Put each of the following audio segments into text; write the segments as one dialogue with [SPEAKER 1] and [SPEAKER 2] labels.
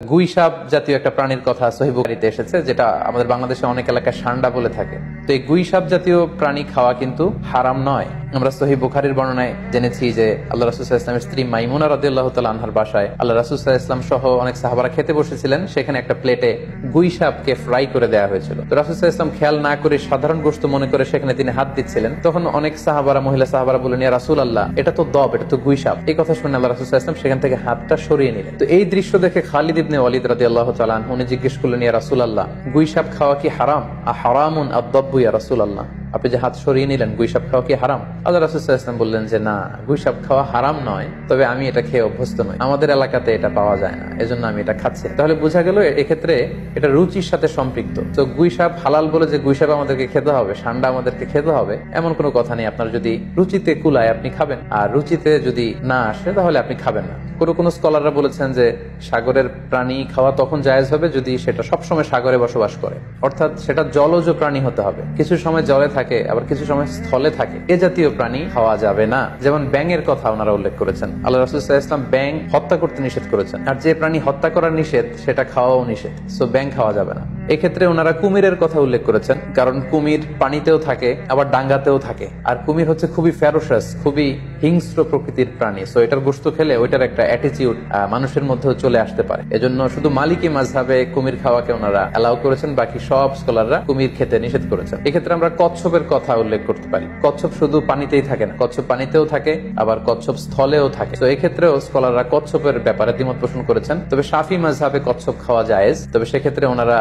[SPEAKER 1] গুই সাপ জাতীয় একটা প্রাণীর কথা সহিহ বুখারীতে এসেছে, যেটা আমাদের বাংলাদেশে অনেক এলাকায় সান্ডা বলে থাকে। তো এই গুই সাপ জাতীয় প্রাণী খাওয়া কিন্তু হারাম নয়। আমরা সহিহ বুখারীর বর্ণনায় জেনেছি যে আল্লাহ রাসূল সাল্লাল্লাহু আলাইহি ওয়াসাল্লামের স্ত্রী মাইমুনা রাদিয়াল্লাহু তাআলা আনহার বাসায় আল্লাহ রাসূল সাল্লাল্লাহু আলাইহি ওয়াসাল্লাম সহ অনেক সাহাবারা খেতে বসেছিলেন। সেখানে একটা প্লেটে গুই সাপকে ফ্রাই করে দেওয়া হয়েছিল। তো রাসূল সাল্লাল্লাহু আলাইহি ওয়াসাল্লাম খেয়াল না করে সাধারণ গোশত মনে করে সেখানে তিনি হাত দিচ্ছিলেন। তখন অনেক সাহাবারা, মহিলা সাহাবারা বললেন, ইয়া রাসূলুল্লাহ, এটা তো দব, এটা তো গুই সাপ। এই কথা শুনে আল্লাহ রাসূল সাল্লাল্লাহু আলাইহি ওয়াসাল্লাম সেখান থেকে হাতটা সরিয়ে নিলেন। তো এই দৃশ্য দেখে খালিদ ইবনে ওয়ালিদ রাদিয়াল্লাহু তাআলা আনহু উনি জিজ্ঞেস করলেন, ইয়া রাসূলুল্লাহ, গুই সাপ খাওয়া কি হারাম? হারামুন আদ-দাব্বু ইয়া রাসূলুল্লাহ, আপনি যে হাত সরিয়ে নিলেন, গুই সাপ খাওয়া কি হারাম? আল্লাহ রাসূল সাল্লাল্লাহু আলাইহি ওয়াসাল্লাম বললেন যে না, গুই সাপ খাওয়া হারাম নয়, তবে আমি এটা খেয়ে অভ্যস্ত নই, আমাদের এলাকাতে এটা পাওয়া যায় না, এজন্য আমি এটা খাচ্ছি। তাহলে বোঝা গেল এক্ষেত্রে এটা রুচির সাথে সম্পৃক্ত। তো গুই সাপ হালাল বলে যে গুই সাপ আমাদেরকে খেতে হবে, সান্ডা আমাদেরকে খেতে হবে, এমন কোনো কথা নেই। আপনার যদি রুচিতে কুলায় আপনি খাবেন, আর রুচিতে যদি না আসে তাহলে আপনি খাবেন না। কোনো স্কলাররা বলেছেন যে সাগরের প্রাণী খাওয়া তখন জায়েজ হবে যদি সেটা সবসময় সাগরে বসবাস করে, অর্থাৎ সেটা জলজ প্রাণী হতে হবে। কিছু সময় জলে থাকে, আবার কিছু সময় স্থলে থাকে, এ জাতীয় প্রাণী খাওয়া যাবে না। যেমন ব্যাঙের কথা ওনারা উল্লেখ করেছেন। আল্লাহ রাসূল সাল্লাল্লাহু আলাইহি ওয়াসাল্লাম ব্যাঙ হত্যা করতে নিষেধ করেছেন, আর যে প্রাণী হত্যা করা নিষেধ সেটা খাওয়াও নিষেধ, সো ব্যাঙ খাওয়া যাবে না। এক্ষেত্রে ওনারা কুমিরের কথা উল্লেখ করেছেন, কারণ কুমির পানিতেও থাকে আবার ডাঙ্গাতেও থাকে, আর কুমির হচ্ছে খুবই ফেরোসাস, খুবই হিংস্র প্রকৃতির প্রাণী। সো এটার গোশত খেলে ওইটার একটা অ্যাটিটিউড মানুষের মধ্যেও চলে আসতে পারে। এজন্য শুধু মালিকি মাযহাবে কুমির খাওয়াকে ওনারা অ্যালাউ করেছেন, বাকি সব স্কলাররা কুমির খেতে নিষেধ করেছেন। এক্ষেত্রে আমরা কচ্ছপের কথা উল্লেখ করতে পারি। কচ্ছপ শুধু পানিতেই থাকে না, কচ্ছপ পানিতেও থাকে, আবার কচ্ছপ স্থলেও থাকে। তো এক্ষেত্রেও স্কলাররা কচ্ছপের ব্যাপারে দ্বিমত পোষণ করেছেন। তবে শাফি মাযহাবে কচ্ছপ খাওয়া জায়েজ, তবে সেক্ষেত্রে ওনারা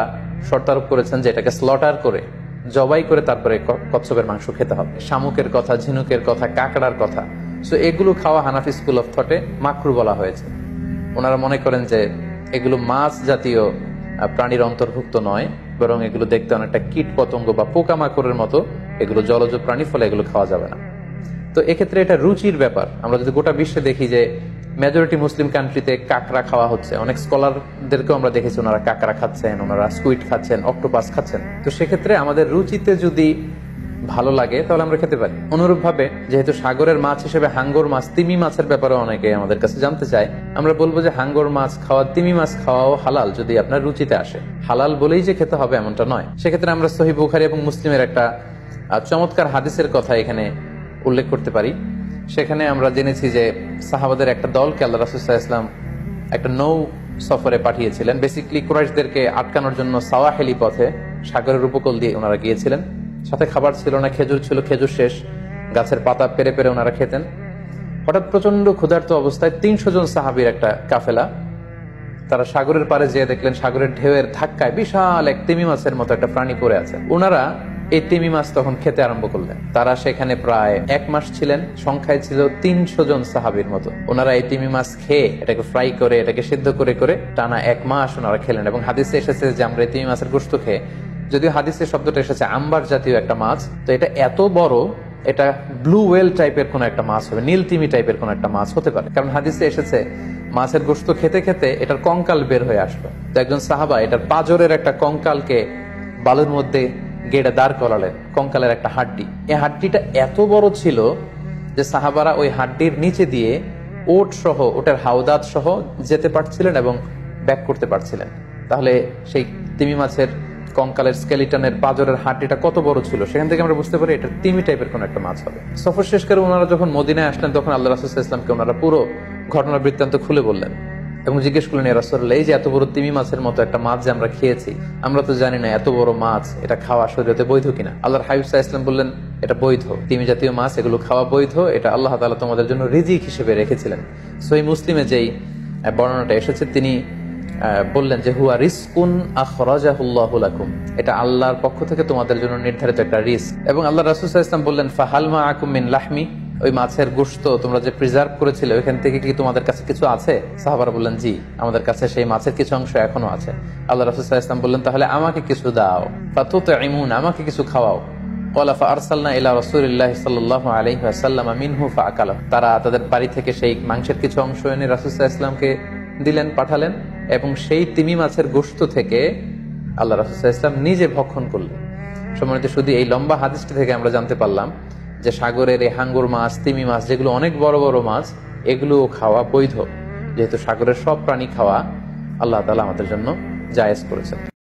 [SPEAKER 1] শর্তারোপ করেছেন যে এটাকে স্লটার করে, জবাই করে তারপরে কচ্ছপের মাংস খেতে হবে। শামুকের কথা, ঝিনুকের কথা, কাঁকড়ার কথা, সো এগুলো খাওয়া হানাফি স্কুল অফ থটে মাকরু বলা হয়েছে। ওনারা মনে করেন যে এগুলো মাছ জাতীয় প্রাণীর অন্তর্ভুক্ত নয়, বরং এগুলো দেখতে অনেকটা কীট পতঙ্গ বা পোকামাকড়ের মতো, এগুলো জলজ প্রাণী, ফলে এগুলো খাওয়া যাবে না। তো এক্ষেত্রে এটা রুচির ব্যাপার। আমরা যদি গোটা বিশ্বে দেখি যে মেজরিটি মুসলিম কান্ট্রিতে কাঁকড়া খাওয়া হচ্ছে, অনেক স্কলারদেরকেও আমরা দেখেছি ওনারা কাঁকড়া খাচ্ছেন, ওনারা স্কুইড খাচ্ছেন, অক্টোপাস খাচ্ছেন। তো সেক্ষেত্রে আমাদের রুচিতে যদি ভালো লাগে তাহলে আমরা খেতে পারি। অনুরূপ ভাবে যেহেতু সাগরের মাছ হিসেবে হাঙ্গর মাছ, তিমি মাছের ব্যাপারে অনেকে আমাদের কাছে জানতে চায়, আমরা বলবো যে হাঙ্গর মাছ খাওয়া, তিমি মাছ খাওয়াও হালাল যদি আপনার রুচিতে আসে। হালাল বলেই যে খেতে হবে এমনটা নয়। সেক্ষেত্রে আমরা সহিহ বুখারী এবং মুসলিমের একটা চমৎকার হাদিসের কথা এখানে উল্লেখ করতে পারি। সেখানে আমরা জেনেছি যে সাহাবাদের একটা দলকে আল্লাহ রাসূল সাল্লাল্লাহু আলাইহি ওয়াসাল্লাম একটা নৌ সফরে পাঠিয়েছিলেন। বেসিক্যালি কুরাইশদেরকে আটকানোর জন্য সাওয়াহিলি পথে, সাগরের উপকূল দিয়ে ওনারা গিয়েছিলেন। সাথে খাবার ছিল না, খেজুর ছিল, খেজুর শেষ, গাছের পাতা পেরে পেরে ওনারা খেতেন। হঠাৎ প্রচন্ড ক্ষুধার্ত অবস্থায় 300 জন সাহাবীর একটা কাফেলা, তারা সাগরের পাড়ে যেয়ে দেখলেন সাগরের ঢেউয়ের ধাক্কায় বিশাল এক তিমি মাছের মতো একটা প্রাণী পড়ে আছে। ওনারা এই তিমি মাছ তখন খেতে আরম্ভ করলেন। তারা সেখানে প্রায় 1 মাস ছিলেন, সংখ্যায় ছিল 300 জন সাহাবীর মতো। ওনারা এই তিমি মাছ খেয়ে, এটাকে ফ্রাই করে, এটাকে সিদ্ধ করে করে টানা 1 মাস ওনারা খেলেন। এবং হাদিসে এসেছে যে আমরা এই তিমি মাছের গোশত খেয়ে, যদিও হাদিসের শব্দটা এসেছে আম্বার জাতীয় একটা মাছ, তো এটা এত বড়, এটা ব্লু ওয়েল টাইপের কোন একটা মাছ হবে, নীল তিমি টাইপের কোন একটা মাছ হতে পারে। কারণ হাদিসে এসেছে মাছের গোশত খেতে খেতে এটার কঙ্কাল বের হয়ে আসলো। তো একজন সাহাবা এটার পাজরের একটা কঙ্কালকে বালুর মধ্যে গেড়ে দাঁড় করালেন, কঙ্কালের একটা হাড্ডি। এই হাড্ডিটা এত বড় ছিল যে সাহাবারা ওই হাড্ডির নিচে দিয়ে ওট সহ, ওটার হাওদাত সহ যেতে পারছিলেন এবং ব্যাক করতে পারছিলেন। তাহলে সেই তিমি মাছের কঙ্কালের স্কেলিটনের পাজরের হাড্ডিটা কত বড় ছিল, সেখান থেকে আমরা বুঝতে পারি এটা তিমি টাইপের কোন একটা মাছ হবে। সফর শেষ করে ওনারা যখন মদিনায় আসলেন, তখন আল্লাহ রাসূল সাল্লাল্লাহু আলাইহি ওয়াসাল্লামকে ওনারা পুরো ঘটনার বৃত্তান্ত খুলে বললেন এবং জিজ্ঞেস করলেন, ইয়া রাসূলুল্লাহ, এই যে এত বড় তিমি মাছের মতো একটা মাছ যে আমরা খেয়েছি, আমরা তো জানি না এত বড় মাছ এটা খাওয়া শরীয়তে বৈধ কিনা। আল্লাহর হাবিব সাল্লাল্লাহু আলাইহি ওয়াসাল্লাম বললেন, এটা বৈধ, তিমি জাতীয় মাছ এগুলো খাওয়া বৈধ, এটা আল্লাহ তাআলা তোমাদের জন্য রিজিক হিসেবে রেখেছিলেন। সহিহ মুসলিমে যেই বর্ণনাটা এসেছে, তিনি বললেন যে হুয়া রিজকুন আখরাজাহুল্লাহু লাকুম, এটা আল্লাহর পক্ষ থেকে তোমাদের জন্য নির্ধারিত একটা রিস্ক। এবং আল্লাহ রাসূল সাল্লাল্লাহু আলাইহি ওয়াসাল্লাম বললেন, ফাহাল মাআকুম মিন লাহমি, ওই মাছের গোশত তোমরা যে প্রিজার্ভ করেছিলে ওইখান থেকে কি তোমাদের কাছে কিছু আছে? সাহাবারা বললেন, জি, আমাদের কাছে সেই মাছের কিছু অংশ এখনো আছে। আল্লাহ রাসূল সাল্লাল্লাহু আলাইহি ওয়াসাল্লাম বললেন, তাহলে আমাকে কিছু দাও, ফাতুতঈমুন, আমাকে কিছু খাওয়াও। ক্বালা ফাআরসালনা ইলা রাসূলিল্লাহি সাল্লাল্লাহু আলাইহি ওয়াসাল্লাম মিনহু ফাআকালা, তারা তাদের বাড়ি থেকে সেই মাংসের কিছু অংশ এনে রাসূল সাল্লাল্লাহু আলাইহি ওয়াসাল্লামকে দিলেন, পাঠালেন, এবং সেই তিমি মাছের গোশত থেকে আল্লাহ রাসূল সাল্লাল্লাহু আলাইহি ওয়াসাল্লাম নিজে ভক্ষণ করলেন। সম্মানিত, শুধু এই লম্বা হাদিসটি থেকে আমরা জানতে পারলাম যে সাগরের এই হাঙ্গর মাছ, তিমি মাছ, যেগুলো অনেক বড় বড় মাছ, এগুলো খাওয়া বৈধ। যেহেতু সাগরের সব প্রাণী খাওয়া আল্লাহ তাআলা আমাদের জন্য জায়েজ করেছেন।